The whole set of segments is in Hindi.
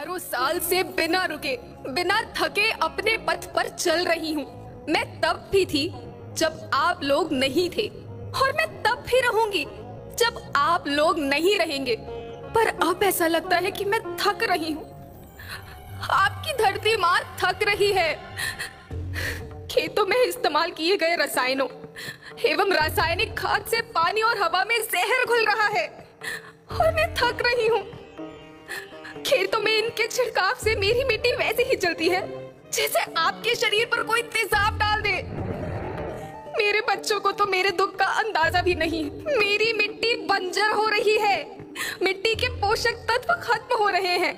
हजारों साल से बिना रुके, बिना थके अपने पथ पर चल रही हूँ। मैं तब भी थी जब आप लोग नहीं थे, और मैं तब भी रहूंगी जब आप लोग नहीं रहेंगे। पर अब ऐसा लगता है कि मैं थक रही हूँ। आपकी धरती माँ थक रही है। खेतों में इस्तेमाल किए गए रसायनों एवं रासायनिक खाद से पानी और हवा में जहर घुल रहा है, और मैं थक रही हूँ। खेतों में इनके छिड़काव से मेरी मिट्टी वैसे ही चलती है जैसे आपके शरीर पर कोई तेजाब डाल दे। मेरे बच्चों को तो मेरे दुख का अंदाजा भी नहीं। मेरी मिट्टी बंजर हो रही है, मिट्टी के पोषक तत्व खत्म हो रहे हैं।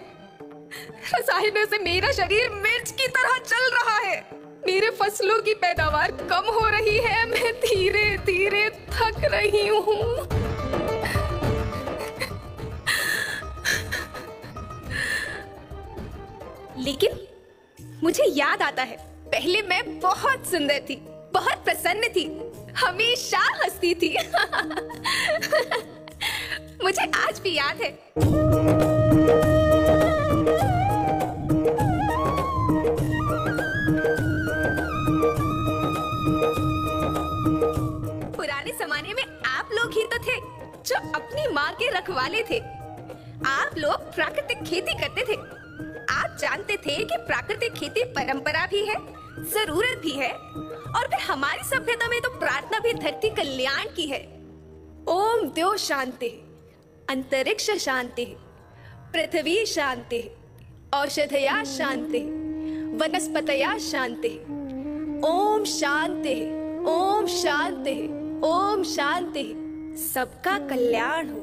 रसायनों से मेरा शरीर मिर्च की तरह चल रहा है। मेरे फसलों की पैदावार कम हो रही है। मैं धीरे धीरे थक रही हूँ। लेकिन मुझे याद आता है, पहले मैं बहुत सुंदर थी, बहुत प्रसन्न थी, हमेशा हंसती थी। मुझे आज भी याद है। पुराने जमाने में आप लोग ही तो थे जो अपनी माँ के रखवाले थे। आप लोग प्राकृतिक खेती करते थे। आप जानते थे कि प्राकृतिक खेती परंपरा भी है, जरूरत भी है, और फिर हमारी सभ्यता में तो प्रार्थना भी धरती कल्याण की है। ओम द्यो शांति, अंतरिक्ष शांति, पृथ्वी शांति, औषधया शांति, वनस्पतया शांति। ओम शांति, ओम शांति, ओम शांति। सबका कल्याण हो।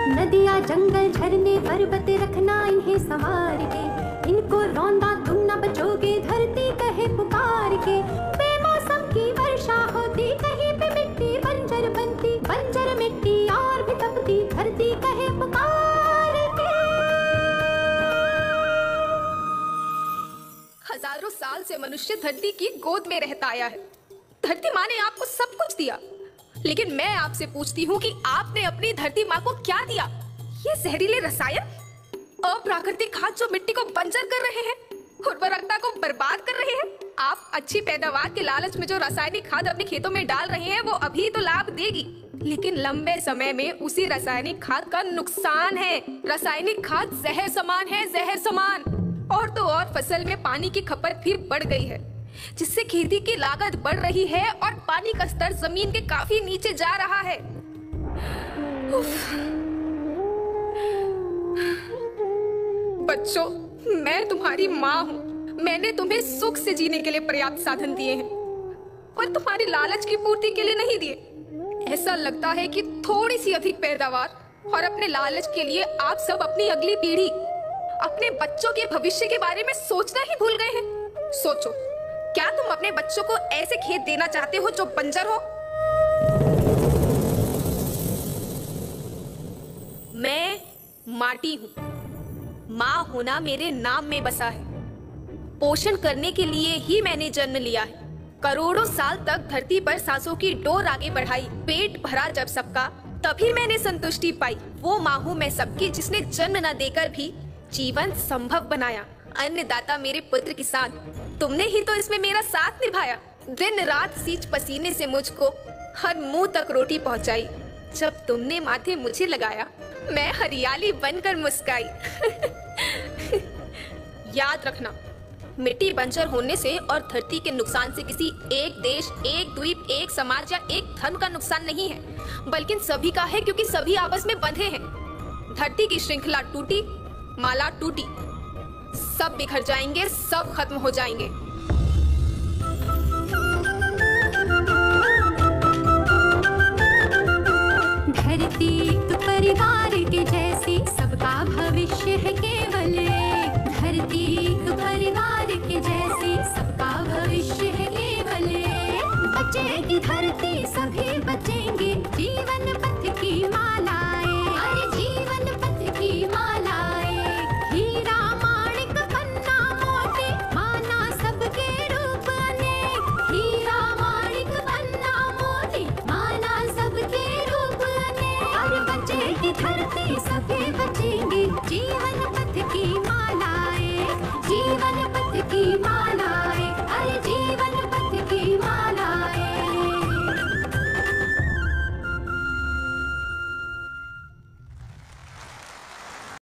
नदियाँ जंगल झरने पर्वत रखना इन्हें संवार के, इनको रौंदा तुम न बचोगे धरती कहे पुकार के। बेमौसम की वर्षा होती, कहीं पे मिट्टी बंजर बनती, बंजर मिट्टी और भी तपती, धरती कहे पुकार के। हजारों साल से मनुष्य धरती की गोद में रहता आया है। धरती माँ ने आपको सब कुछ दिया, लेकिन मैं आपसे पूछती हूँ कि आपने अपनी धरती माँ को क्या दिया? ये जहरीले रसायन, अप्राकृतिक खाद जो मिट्टी को बंजर कर रहे हैं, उर्वरकता को बर्बाद कर रहे हैं। आप अच्छी पैदावार के लालच में जो रासायनिक खाद अपने खेतों में डाल रहे हैं वो अभी तो लाभ देगी, लेकिन लंबे समय में उसी रासायनिक खाद का नुकसान है। रासायनिक खाद जहर समान है, जहर समान। और तो और फसल में पानी की खपत भी बढ़ गई है, जिससे खेती की लागत बढ़ रही है और पानी का स्तर जमीन के काफी नीचे जा रहा है। बच्चों, मैं तुम्हारी माँ हूँ। मैंने तुम्हें सुख से जीने के लिए पर्याप्त साधन दिए हैं, पर तुम्हारी लालच की पूर्ति के लिए नहीं दिए। ऐसा लगता है कि थोड़ी सी अधिक पैदावार और अपने लालच के लिए आप सब अपनी अगली पीढ़ी, अपने बच्चों के भविष्य के बारे में सोचना ही भूल गए हैं। सोचो, क्या तुम अपने बच्चों को ऐसे खेत देना चाहते हो जो बंजर हो? मैं माटी हूँ। माँ होना मेरे नाम में बसा है। पोषण करने के लिए ही मैंने जन्म लिया है। करोड़ों साल तक धरती पर सांसों की डोर आगे बढ़ाई, पेट भरा जब सबका, तभी मैंने संतुष्टि पाई। वो माँ हूँ मैं सबकी, जिसने जन्म न देकर भी जीवन संभव बनाया। अन्नदाता मेरे पुत्र किसान, तुमने ही तो इसमें मेरा साथ निभाया। दिन रात सींच पसीने से मुझको हर मुंह तक रोटी पहुंचाई। जब तुमने माथे मुझे लगाया, मैं हरियाली बनकर मुस्काई। याद रखना, मिट्टी बंजर होने से और धरती के नुकसान से किसी एक देश, एक द्वीप, एक समाज या एक धर्म का नुकसान नहीं है, बल्कि सभी का है, क्योंकि सभी आपस में बंधे हैं। धरती की श्रृंखला टूटी, माला टूटी, सब बिखर जाएंगे, सब खत्म हो जाएंगे। धरती तो परिवार के जैसी, सबका भविष्य है केवल एक। धरती तो परिवार के जैसी, सबका भविष्य है केवल एक। बचेगी धरती, सभी बचेंगे, जीवन